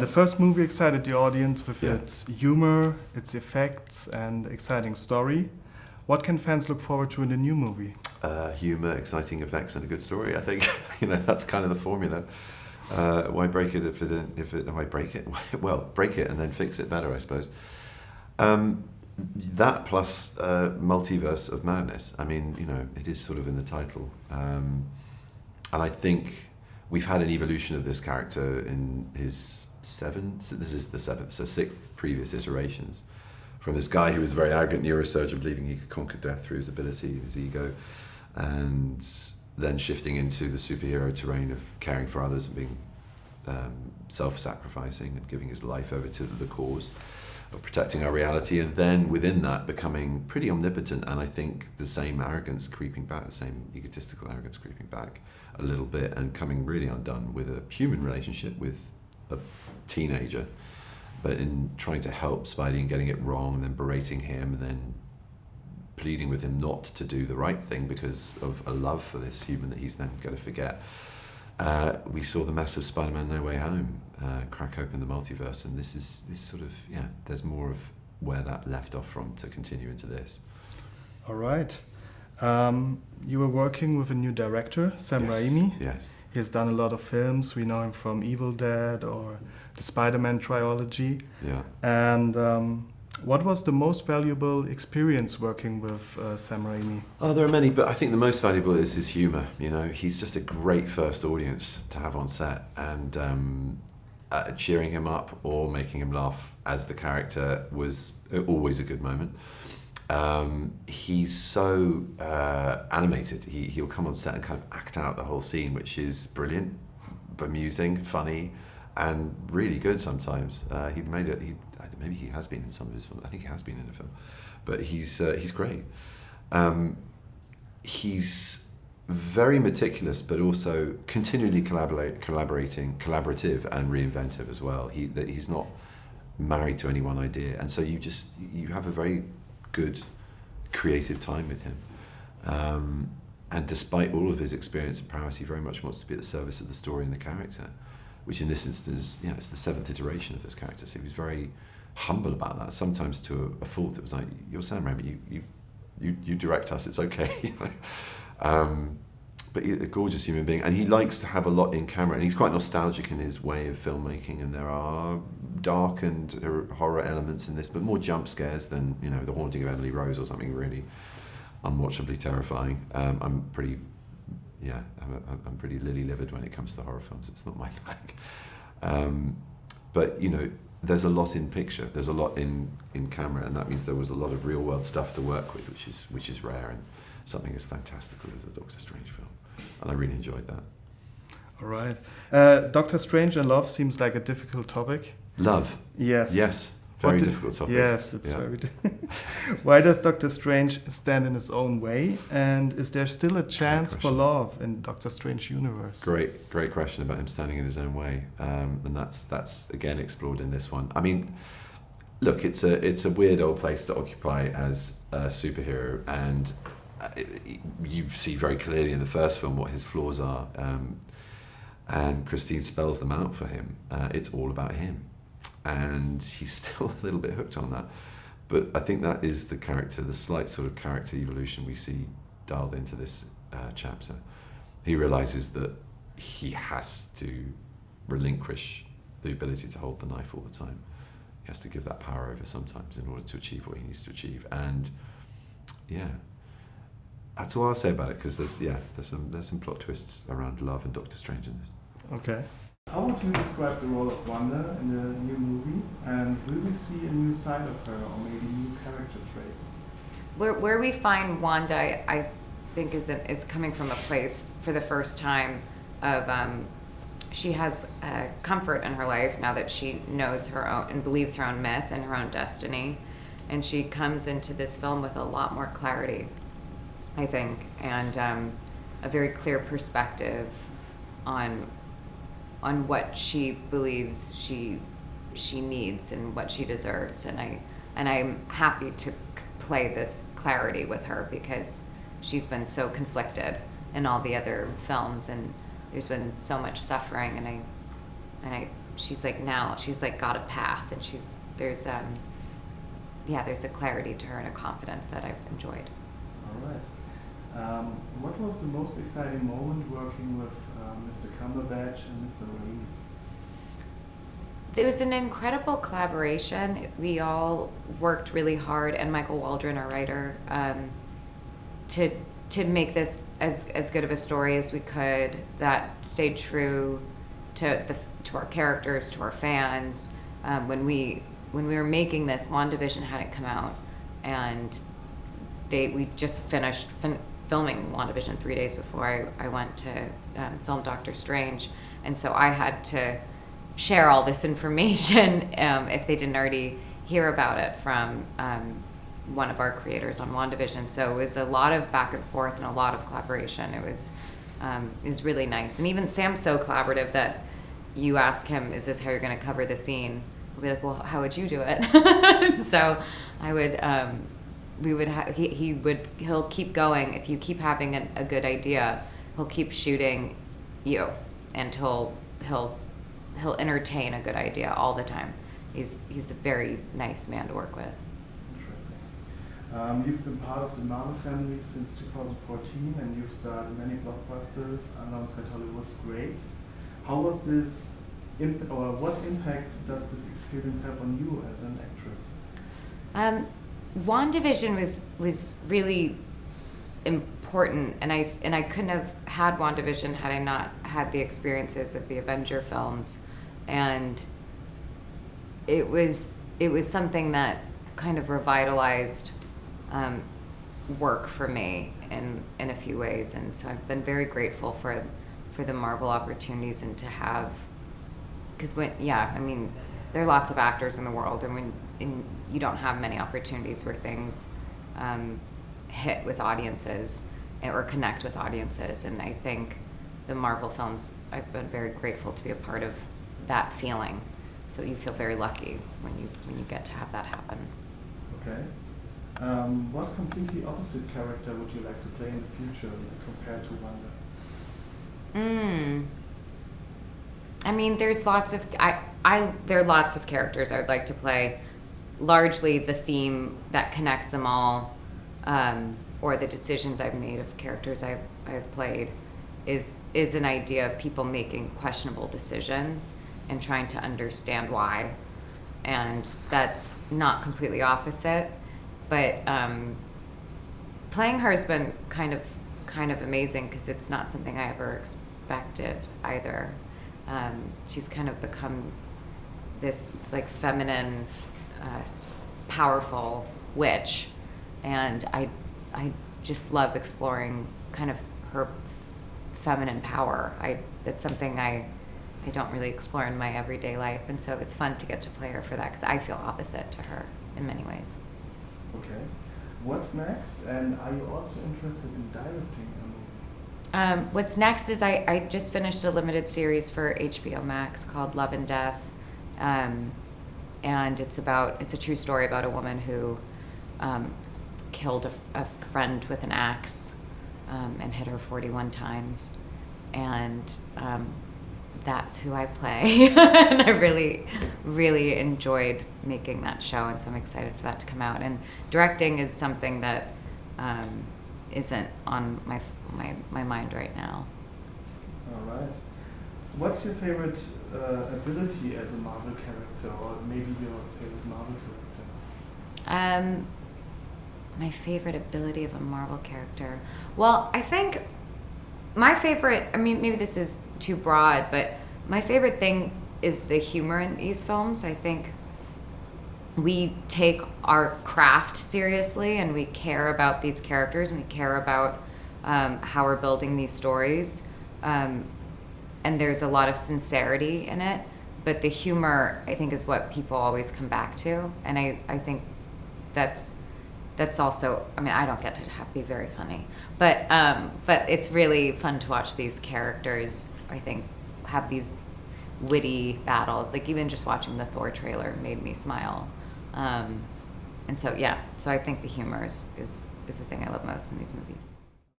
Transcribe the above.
The first movie excited the audience with its humor, its effects, and exciting story. What can fans look forward to in the new movie? Humor, exciting effects, and a good story. I think that's kind of the formula. Why break it why break it? Well, break it and then fix it better, I suppose. That plus Multiverse of Madness. I mean, it is sort of in the title. And I think we've had an evolution of this character in his this is the seventh, so sixth previous iterations. From this guy who was a very arrogant neurosurgeon, believing he could conquer death through his ability, his ego, and then shifting into the superhero terrain of caring for others and being self-sacrificing and giving his life over to the cause of protecting our reality, and then within that becoming pretty omnipotent, and I think the same arrogance creeping back, the same egotistical arrogance creeping back a little bit, and coming really undone with a human relationship with a teenager, but in trying to help Spidey and getting it wrong, and then berating him, and then pleading with him not to do the right thing because of a love for this human that he's then going to forget. We saw the mess of Spider-Man No Way Home crack open the multiverse, and this sort of, there's more of where that left off from to continue into this. All right. You were working with a new director, Sam Raimi. Yes. He has done a lot of films. We know him from Evil Dead or the Spider-Man trilogy. Yeah. And what was the most valuable experience working with Sam Raimi? Oh, there are many, but I think the most valuable is his humor. He's just a great first audience to have on set, and cheering him up or making him laugh as the character was always a good moment. He's so animated. He'll come on set and kind of act out the whole scene, which is brilliant, bemusing, funny, and really good sometimes. Maybe he has been in some of his films. I think he has been in a film, but he's great. He's very meticulous, but also continually collaborative and reinventive as well. He's not married to any one idea, and so you have a very good creative time with him. And despite all of his experience and prowess, he very much wants to be at the service of the story and the character, which in this instance, it's the seventh iteration of this character. So he was very humble about that. Sometimes to a fault, it was like, "You're Sam Raimi, you direct us. It's okay." But he's a gorgeous human being, and he likes to have a lot in camera, and he's quite nostalgic in his way of filmmaking, and there are dark and horror elements in this, but more jump scares than The Haunting of Emily Rose or something really unwatchably terrifying. I'm pretty lily-livered when it comes to horror films. It's not my bag. But there's a lot in picture, there's a lot in camera, and that means there was a lot of real-world stuff to work with, which is rare, and something as fantastical as a Doctor Strange film. And I really enjoyed that. All right. Doctor Strange and love seems like a difficult topic. Love? Yes. Yes. Very difficult topic. Yes, it's very difficult. Why does Doctor Strange stand in his own way? And is there still a chance for love in Doctor Strange universe? Great question about him standing in his own way. And that's again explored in this one. I mean, look, it's a weird old place to occupy as a superhero, and you see very clearly in the first film what his flaws are, and Christine spells them out for him. It's all about him, and he's still a little bit hooked on that. But I think that is the slight sort of character evolution we see dialed into this chapter. He realizes that he has to relinquish the ability to hold the knife all the time. He has to give that power over sometimes in order to achieve what he needs to achieve. And that's all I'll say about it, because there's some plot twists around love and Doctor Strange in this. Okay. How would you describe the role of Wanda in the new movie? And will we see a new side of her, or maybe new character traits? Where we find Wanda, I think, is coming from a place for the first time of she has comfort in her life now that she knows her own and believes her own myth and her own destiny, and she comes into this film with a lot more clarity, I think, and a very clear perspective on what she believes she needs and what she deserves, and I'm happy to play this clarity with her, because she's been so conflicted in all the other films, and there's been so much suffering, and she's like now she's like got a path, and there's a clarity to her and a confidence that I've enjoyed. All right. What was the most exciting moment working with Mr. Cumberbatch and Mr. Raimi? It was an incredible collaboration. We all worked really hard, and Michael Waldron, our writer, to make this as good of a story as we could, that stayed true to our characters, to our fans. When we were making this, WandaVision hadn't come out, and we just finished filming WandaVision 3 days before I went to film Doctor Strange, and so I had to share all this information if they didn't already hear about it from one of our creators on WandaVision. So it was a lot of back and forth and a lot of collaboration. It was really nice. And even Sam's so collaborative that you ask him, is this how you're going to cover the scene? He'll be like, well, how would you do it? So I would, he'll keep going. If you keep having a good idea, he'll keep shooting you, and he'll entertain a good idea all the time. He's a very nice man to work with. Interesting. You've been part of the Marvel family since 2014, and you've starred in many blockbusters alongside Hollywood's greats. How was this, or what impact does this experience have on you as an actress? WandaVision was really important, and I couldn't have had WandaVision had I not had the experiences of the Avenger films, and it was something that kind of revitalized work for me in a few ways, and so I've been very grateful for the Marvel opportunities, and to have, because there are lots of actors in the world, and when you don't have many opportunities where things hit with audiences or connect with audiences, and I think the Marvel films, I've been very grateful to be a part of that feeling. You feel very lucky when you get to have that happen. Okay. What completely opposite character would you like to play in the future compared to Wanda? I mean, there's lots of there are lots of characters I would like to play. Largely, the theme that connects them all, or the decisions I've made of characters I've played, is an idea of people making questionable decisions and trying to understand why, and that's not completely opposite. But playing her has been kind of amazing, because it's not something I ever expected either. She's kind of become this like feminine, powerful witch, and I just love exploring kind of her feminine power. That's something I don't really explore in my everyday life, and so it's fun to get to play her for that, because I feel opposite to her in many ways. Okay. What's next? And are you also interested in directing a movie? What's next is I just finished a limited series for HBO Max called Love and Death, and it's a true story about a woman who killed a friend with an axe and hit her 41 times, and that's who I play. And I really, really enjoyed making that show, and so I'm excited for that to come out. And directing is something that isn't on my mind right now. All right. What's your favorite ability as a Marvel character, or maybe your favorite Marvel character? My favorite ability of a Marvel character. Well, I think my favorite, I mean, maybe this is too broad, but my favorite thing is the humor in these films. I think we take our craft seriously, and we care about these characters, and we care about how we're building these stories. And there's a lot of sincerity in it, but the humor, I think, is what people always come back to. And I think that's also, I mean, I don't get to be very funny, but it's really fun to watch these characters, I think, have these witty battles. Like, even just watching the Thor trailer made me smile. And so I think the humor is the thing I love most in these movies.